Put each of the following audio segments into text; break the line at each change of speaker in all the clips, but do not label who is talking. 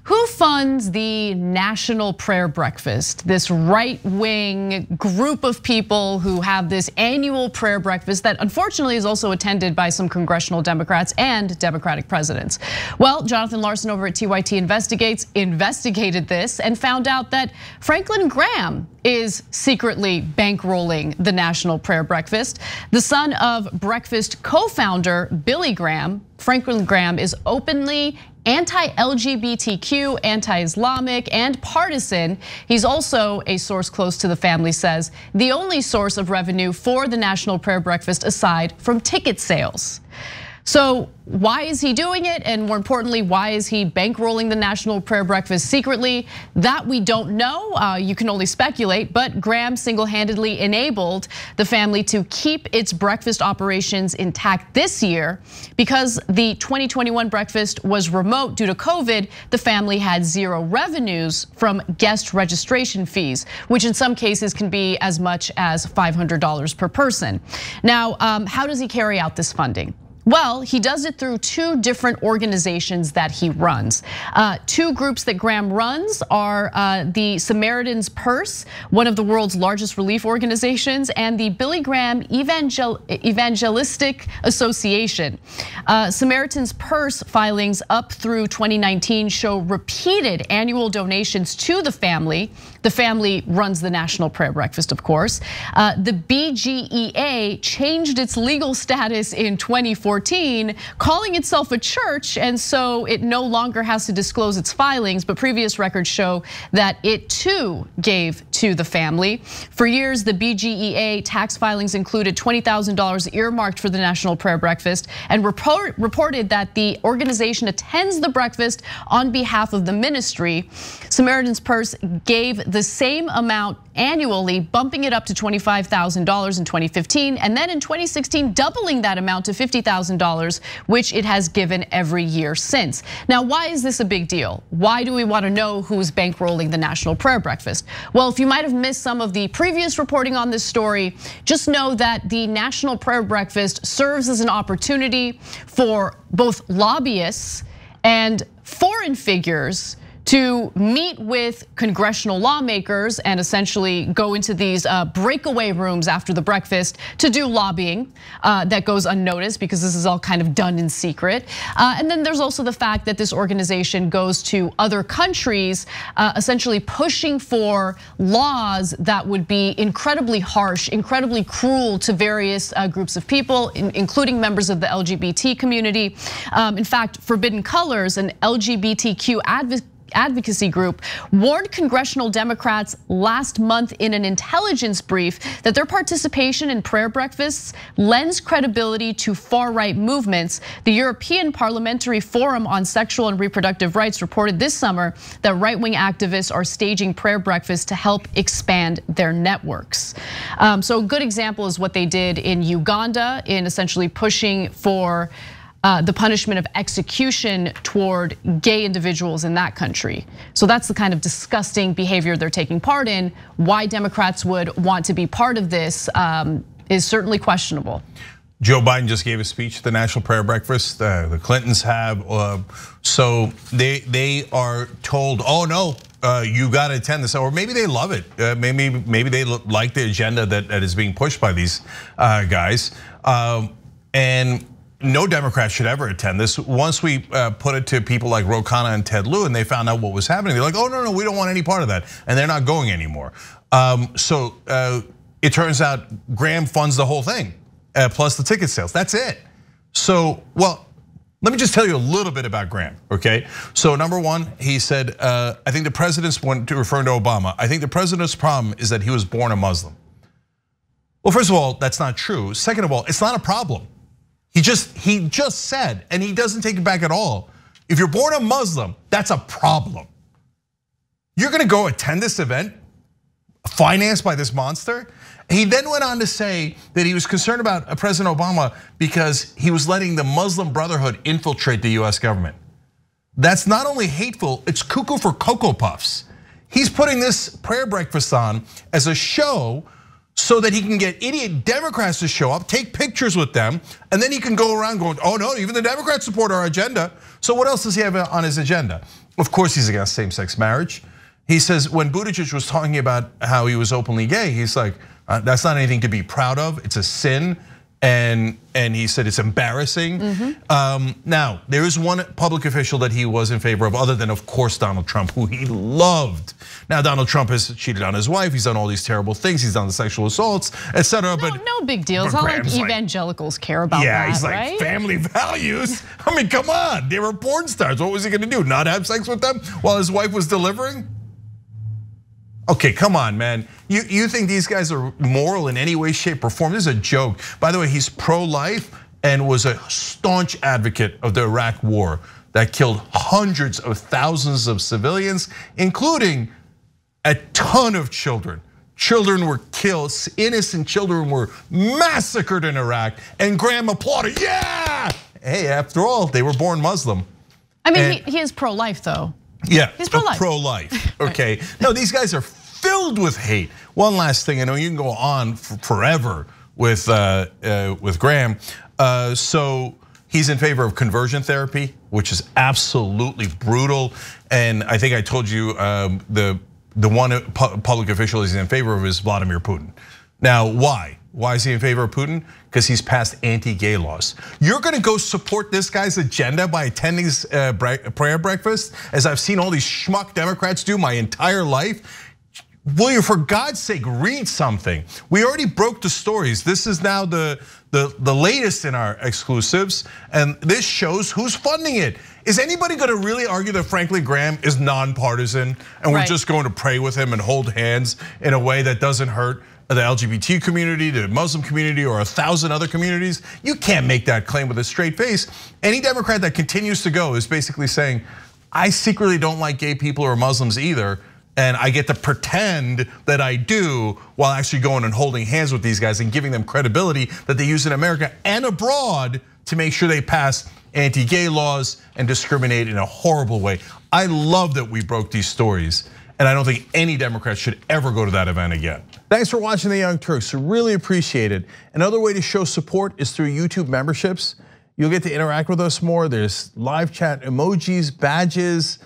Who funds the National Prayer Breakfast? This right-wing group of people who have this annual prayer breakfast that unfortunately is also attended by some congressional Democrats and Democratic presidents. Well, Jonathan Larson over at TYT investigated this and found out that Franklin Graham is secretly bankrolling the National Prayer Breakfast. The son of breakfast co-founder Billy Graham, Franklin Graham, is openly anti-LGBTQ, anti-Islamic, and partisan. He's also, a source close to the family says, the only source of revenue for the National Prayer Breakfast aside from ticket sales. So why is he doing it? And more importantly, why is he bankrolling the National Prayer Breakfast secretly? That we don't know, you can only speculate, but Graham single-handedly enabled the family to keep its breakfast operations intact this year. Because the 2021 breakfast was remote due to COVID, the family had zero revenues from guest registration fees, which in some cases can be as much as $500 per person. Now, how does he carry out this funding? Well, he does it through two different organizations that he runs. Two groups that Graham runs are the Samaritan's Purse, one of the world's largest relief organizations, and the Billy Graham Evangelistic Association. Samaritan's Purse filings up through 2019 show repeated annual donations to the family. The family runs the National Prayer Breakfast, of course. The BGEA changed its legal status in 2014, calling itself a church, and so it no longer has to disclose its filings, but previous records show that it too gave to the family. For years, the BGEA tax filings included $20,000 earmarked for the National Prayer Breakfast and reported that the organization attends the breakfast on behalf of the ministry. Samaritan's Purse gave the same amount annually, bumping it up to $25,000 in 2015, and then in 2016, doubling that amount to $50,000, which it has given every year since. Now, why is this a big deal? Why do we want to know who's bankrolling the National Prayer Breakfast? Well, if you might have missed some of the previous reporting on this story, just know that the National Prayer Breakfast serves as an opportunity for both lobbyists and foreign figures to meet with congressional lawmakers and essentially go into these breakaway rooms after the breakfast to do lobbying that goes unnoticed because this is all kind of done in secret. And then there's also the fact that this organization goes to other countries, essentially pushing for laws that would be incredibly harsh, incredibly cruel to various groups of people, including members of the LGBT community. In fact, Forbidden Colors, an LGBTQ advocacy group, warned congressional Democrats last month in an intelligence brief that their participation in prayer breakfasts lends credibility to far-right movements. The European Parliamentary Forum on Sexual and Reproductive Rights reported this summer that right-wing activists are staging prayer breakfasts to help expand their networks. So a good example is what they did in Uganda in essentially pushing for the punishment of execution toward gay individuals in that country. So that's the kind of disgusting behavior they're taking part in. Why Democrats would want to be part of this is certainly questionable.
Joe Biden just gave a speech at the National Prayer Breakfast. The Clintons have, so they are told, oh no, you got to attend this, or maybe they love it. Maybe they like the agenda that is being pushed by these guys, and no Democrat should ever attend this. Once we put it to people like Ro Khanna and Ted Lieu and they found out what was happening, they're like, oh no, we don't want any part of that. And they're not going anymore. So it turns out Graham funds the whole thing, plus the ticket sales, that's it. So, well, let me just tell you a little bit about Graham, okay? So number one, he said, I think the president's, referring to Obama, I think the president's problem is that he was born a Muslim. Well, first of all, that's not true. Second of all, it's not a problem. He just said, and he doesn't take it back at all, if you're born a Muslim, that's a problem. You're gonna go attend this event financed by this monster? He then went on to say that he was concerned about President Obama because he was letting the Muslim Brotherhood infiltrate the US government. That's not only hateful, it's cuckoo for Cocoa Puffs. He's putting this prayer breakfast on as a show so that he can get idiot Democrats to show up, take pictures with them, and then he can go around going, oh no, even the Democrats support our agenda. So what else does he have on his agenda? Of course he's against same-sex marriage. He says when Buttigieg was talking about how he was openly gay, he's like, that's not anything to be proud of, it's a sin. And he said it's embarrassing. Now, there is one public official that he was in favor of, other than, of course, Donald Trump, who he loved. Now, Donald Trump has cheated on his wife. He's done all these terrible things. He's done the sexual assaults, etc. But
no big deal. It's not like evangelicals care about that,
yeah, he's like,
right?
family values. I mean, come on, they were porn stars. What was he gonna do? Not have sex with them while his wife was delivering? Okay, come on, man. You think these guys are moral in any way, shape, or form? This is a joke. By the way, he's pro-life and was a staunch advocate of the Iraq war that killed hundreds of thousands of civilians, including a ton of children. Children were killed, innocent children were massacred in Iraq, and Graham applauded, yeah! Hey, after all, they were born Muslim.
I mean, he is pro-life though.
Yeah,
he's pro-life.
Pro-life, okay. No, these guys are filled with hate. One last thing, I know you can go on forever with Graham. So he's in favor of conversion therapy, which is absolutely brutal. And I think I told you the one public official he's in favor of is Vladimir Putin. Now, why? Why is he in favor of Putin? Because he's passed anti-gay laws. You're gonna go support this guy's agenda by attending his prayer breakfast, as I've seen all these schmuck Democrats do my entire life? Will you, for God's sake, read something? We already broke the stories. This is now the latest in our exclusives, and this shows who's funding it. Is anybody gonna really argue that Franklin Graham is nonpartisan and we're just going to pray with him and hold hands in a way that doesn't hurt the LGBT community, the Muslim community, or 1,000 other communities? You can't make that claim with a straight face. Any Democrat that continues to go is basically saying, I secretly don't like gay people or Muslims either, and I get to pretend that I do while actually going and holding hands with these guys and giving them credibility that they use in America and abroad to make sure they pass anti-gay laws and discriminate in a horrible way. I love that we broke these stories, and I don't think any Democrat should ever go to that event again. Thanks for watching The Young Turks, really appreciate it. Another way to show support is through YouTube memberships. You'll get to interact with us more. There's live chat emojis, badges.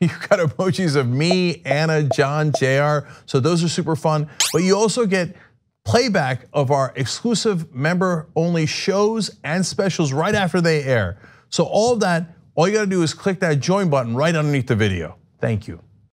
You've got emojis of me, Anna, John, JR, so those are super fun. But you also get playback of our exclusive member-only shows and specials right after they air. So all of that, all you gotta do is click that join button right underneath the video. Thank you.